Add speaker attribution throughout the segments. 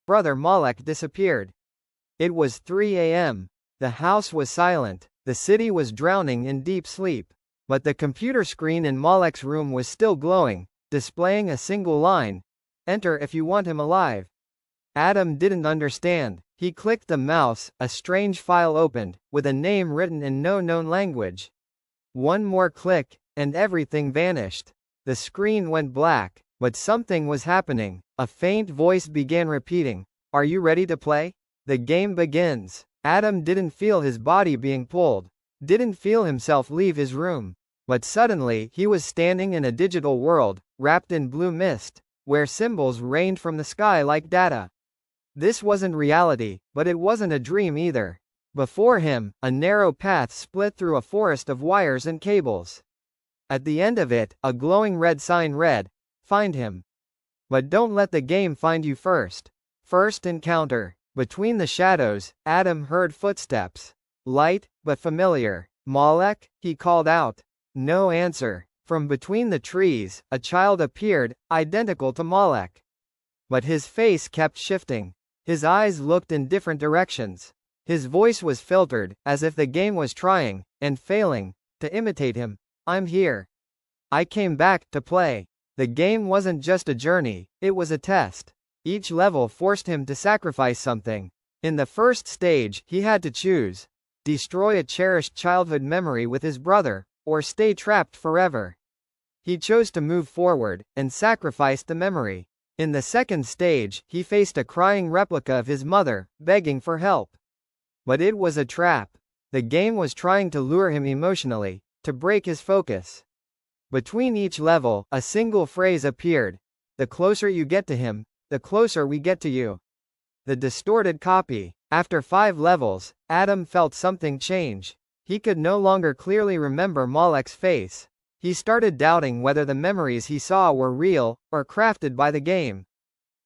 Speaker 1: brother Malik disappeared. It was 3 a.m. The house was silent. The city was drowning in deep sleep. But the computer screen in Malik's room was still glowing, displaying a single line: "Enter if you want him alive." Adam didn't understand. He clicked the mouse, a strange file opened, with a name written in no known language. One more click, and everything vanished. The screen went black, but something was happening. A faint voice began repeating, "Are you ready to play? The game begins." Adam didn't feel his body being pulled, didn't feel himself leave his room. But suddenly he was standing in a digital world, wrapped in blue mist, where symbols rained from the sky like data. This wasn't reality, but it wasn't a dream either. Before him, a narrow path split through a forest of wires and cables. At the end of it, a glowing red sign read, "Find him. But don't let the game find you first." First encounter. Between the shadows, Adam heard footsteps. Light, but familiar. "Malik?" he called out. No answer. From between the trees, a child appeared, identical to Malik. But his face kept shifting. His eyes looked in different directions. His voice was filtered, as if the game was trying, and failing, to imitate him. "I'm here. I came back to play." The game wasn't just a journey, it was a test. Each level forced him to sacrifice something. In the first stage, he had to choose: destroy a cherished childhood memory with his brother, or stay trapped forever. He chose to move forward, and sacrificed the memory. In the second stage, he faced a crying replica of his mother, begging for help. But it was a trap. The game was trying to lure him emotionally, to break his focus. Between each level, a single phrase appeared: "The closer you get to him, the closer we get to you." The distorted copy. After 5 levels, Adam felt something change. He could no longer clearly remember Malik's face. He started doubting whether the memories he saw were real, or crafted by the game.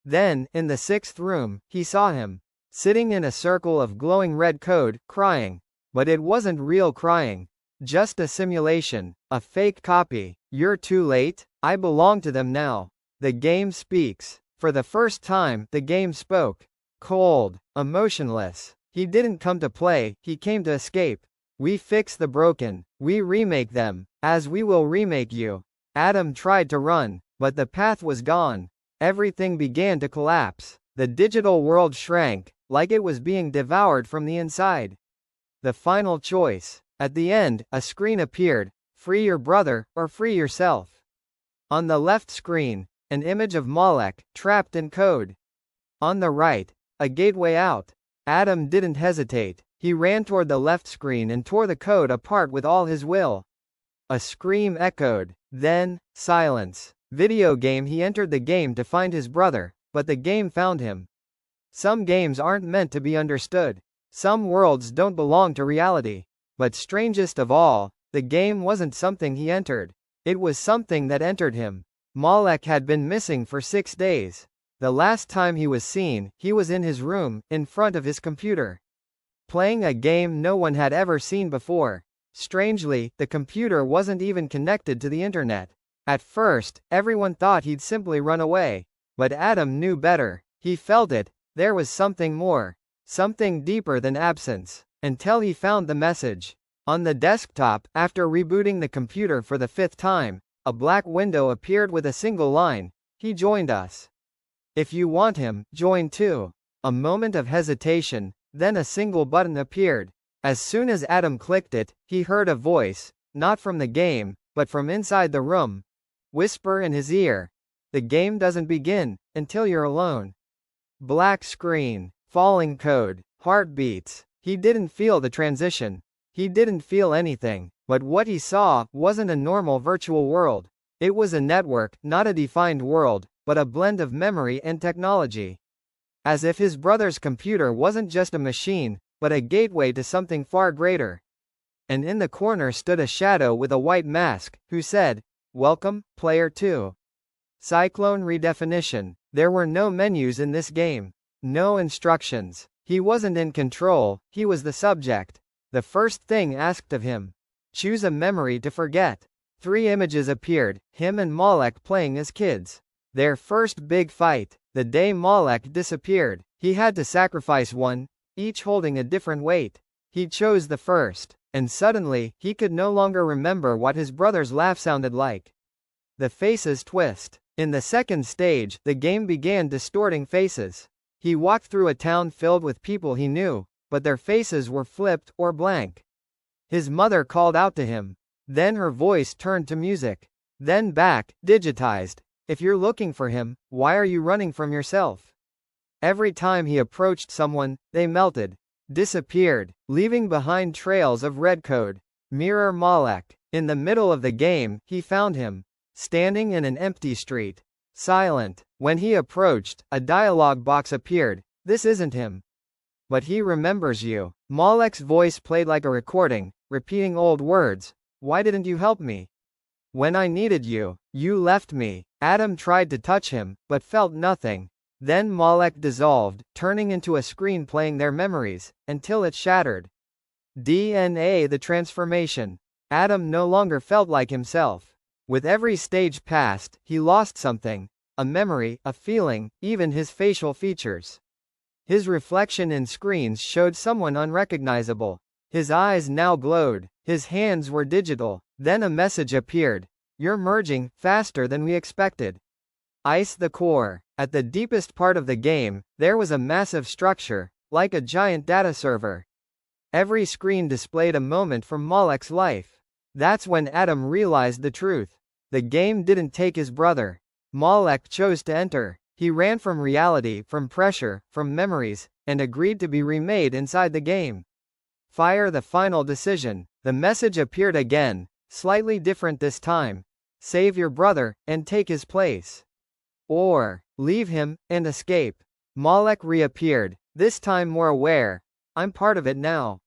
Speaker 1: Then, in the 6th room, he saw him. Sitting in a circle of glowing red code, crying. But it wasn't real crying. Just a simulation, a fake copy. "You're too late, I belong to them now." The game speaks. For the first time, the game spoke. Cold, emotionless. He didn't come to play, he came to escape. "We fix the broken, we remake them, as we will remake you." Adam tried to run, but the path was gone. Everything began to collapse. The digital world shrank, like it was being devoured from the inside. The final choice. At the end, a screen appeared: free your brother, or free yourself. On the left screen, an image of Malik, trapped in code. On the right, a gateway out. Adam didn't hesitate. He ran toward the left screen and tore the code apart with all his will. A scream echoed. Then, silence. Video game. He entered the game to find his brother, but the game found him. Some games aren't meant to be understood. Some worlds don't belong to reality. But strangest of all, the game wasn't something he entered. It was something that entered him. Malik had been missing for 6 days. The last time he was seen, he was in his room, in front of his computer, playing a game no one had ever seen before. Strangely, the computer wasn't even connected to the internet. At first, everyone thought he'd simply run away. But Adam knew better. He felt it. There was something more. Something deeper than absence. Until he found the message. On the desktop, after rebooting the computer for the 5th time, a black window appeared with a single line: "He joined us. If you want him, join too." A moment of hesitation, then a single button appeared. As soon as Adam clicked it, he heard a voice, not from the game, but from inside the room, whisper in his ear: "The game doesn't begin until you're alone." Black screen, falling code, heartbeats. He didn't feel the transition. He didn't feel anything. But what he saw wasn't a normal virtual world. It was a network, not a defined world, but a blend of memory and technology. As if his brother's computer wasn't just a machine, but a gateway to something far greater. And in the corner stood a shadow with a white mask, who said, "Welcome, player 2. Cyclone redefinition. There were no menus in this game. No instructions. He wasn't in control, he was the subject. The first thing asked of him: choose a memory to forget. 3 images appeared, him and Malik playing as kids. Their first big fight. The day Malik disappeared, he had to sacrifice one, each holding a different weight. He chose the first, and suddenly, he could no longer remember what his brother's laugh sounded like. The faces twist. In the second stage, the game began distorting faces. He walked through a town filled with people he knew, but their faces were flipped or blank. His mother called out to him. Then her voice turned to music. Then back, digitized. If you're looking for him, why are you running from yourself? Every time he approached someone, they melted, disappeared, leaving behind trails of red code. Mirror Malik. In the middle of the game, he found him, standing in an empty street, silent. When he approached, a dialogue box appeared. This isn't him. But he remembers you. Malik's voice played like a recording, repeating old words. Why didn't you help me? When I needed you, you left me. Adam tried to touch him, but felt nothing. Then Malik dissolved, turning into a screen playing their memories, until it shattered. DNA the transformation. Adam no longer felt like himself. With every stage passed, he lost something. A memory, a feeling, even his facial features. His reflection in screens showed someone unrecognizable. His eyes now glowed. His hands were digital. Then a message appeared. You're merging, faster than we expected. Ice the core. At the deepest part of the game, there was a massive structure, like a giant data server. Every screen displayed a moment from Malik's life. That's when Adam realized the truth. The game didn't take his brother. Malik chose to enter. He ran from reality, from pressure, from memories, and agreed to be remade inside the game. Fire the final decision. The message appeared again, slightly different this time. Save your brother, and take his place. Or, leave him, and escape. Malik reappeared, this time more aware. I'm part of it now.